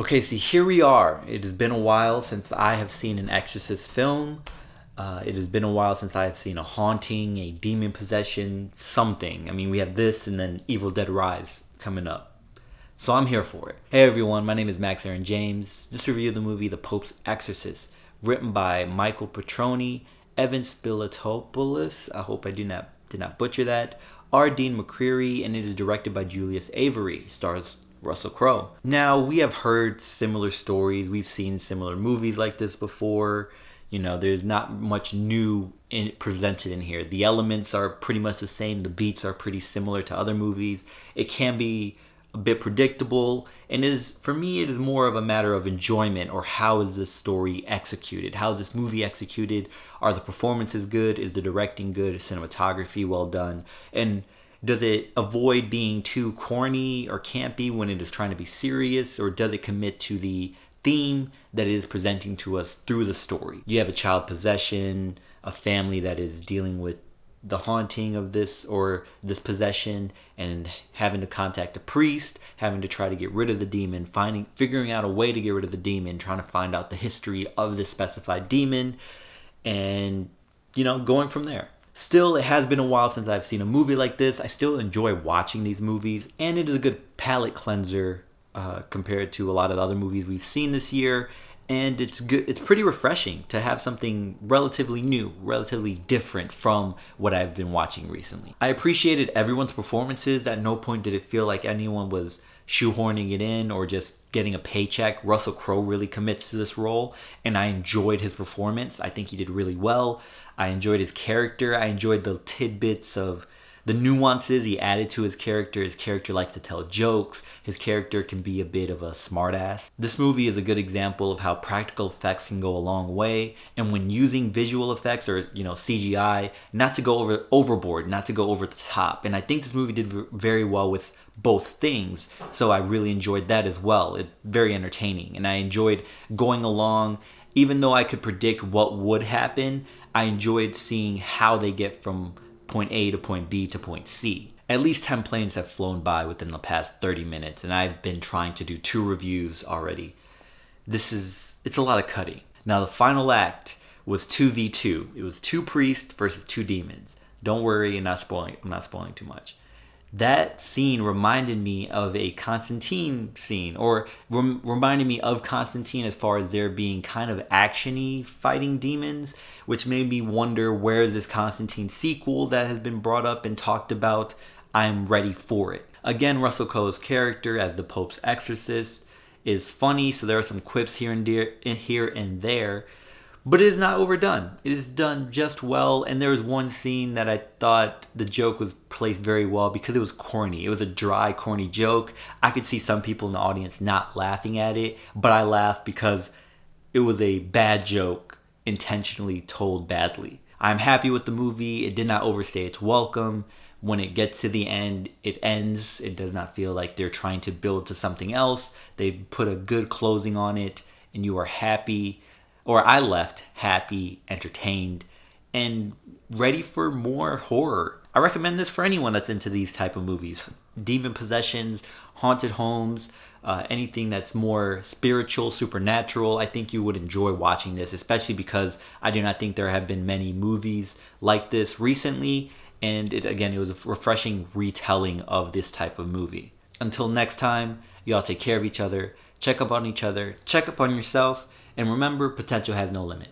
Okay, see, here we are. It has been a while since I have seen an Exorcist film. It has been a while since I have seen a haunting, a demon possession, something. I mean, we have this and then Evil Dead Rise coming up. So I'm here for it. Hey everyone, my name is Max Aaron James. This review of the movie The Pope's Exorcist, written by Michael Petroni, Evan Spilatopoulos, I hope I did not butcher that, R. Dean McCreary, and it is directed by Julius Avery. Stars Russell Crowe. Now, we have heard similar stories. We've seen similar movies like this before. You know, there's not much new presented in here. The elements are pretty much the same. The beats are pretty similar to other movies. It can be a bit predictable, and for me, it is more of a matter of enjoyment, or how is this story executed? How is this movie executed? Are the performances good? Is the directing good? Cinematography well done? And does it avoid being too corny or campy when it is trying to be serious, or does it commit to the theme that it is presenting to us through the story? You have a child possession, a family that is dealing with the haunting of this or this possession, and having to contact a priest, having to try to get rid of the demon, figuring out a way to get rid of the demon, trying to find out the history of this specified demon, and going from there. Still, it has been a while since I've seen a movie like this. I still enjoy watching these movies, and it is a good palate cleanser compared to a lot of the other movies we've seen this year. And it's good. It's pretty refreshing to have something relatively new, relatively different from what I've been watching recently. I appreciated everyone's performances. At no point did it feel like anyone was shoehorning it in or just getting a paycheck. Russell Crowe really commits to this role, and I enjoyed his performance. I think he did really well. I enjoyed his character. I enjoyed the tidbits of the nuances he added to his character. His character likes to tell jokes. His character can be a bit of a smartass. This movie is a good example of how practical effects can go a long way, and when using visual effects or CGI, not to go overboard, not to go over the top. And I think this movie did very well with both things, so I really enjoyed that as well. It's very entertaining, and I enjoyed going along. Even though I could predict what would happen, I enjoyed seeing how they get from point A to point B to point C. At least 10 planes have flown by within the past 30 minutes, and I've been trying to do 2 reviews already. It's a lot of cutting. Now, the final act was 2v2. It was 2 priests versus 2 demons. Don't worry, I'm not spoiling too much. That scene reminded me of a Constantine scene, or reminded me of Constantine as far as there being kind of action-y fighting demons, which made me wonder, where is this Constantine sequel that has been brought up and talked about? I'm ready for it. Again, Russell Crowe's character as the Pope's Exorcist is funny, so there are some quips here and there, but it is not overdone. It is done just well, and there was one scene that I thought the joke was placed very well because it was corny. It was a dry, corny joke. I could see some people in the audience not laughing at it, but I laughed because it was a bad joke intentionally told badly. I'm happy with the movie. It did not overstay its welcome. When it gets to the end, it ends. It does not feel like they're trying to build to something else. They put a good closing on it, and you are happy. Or I left happy, entertained, and ready for more horror. I recommend this for anyone that's into these type of movies. Demon possessions, haunted homes, anything that's more spiritual, supernatural. I think you would enjoy watching this, especially because I do not think there have been many movies like this recently. And it was a refreshing retelling of this type of movie. Until next time, y'all take care of each other, check up on each other, check up on yourself, and remember, potential has no limit.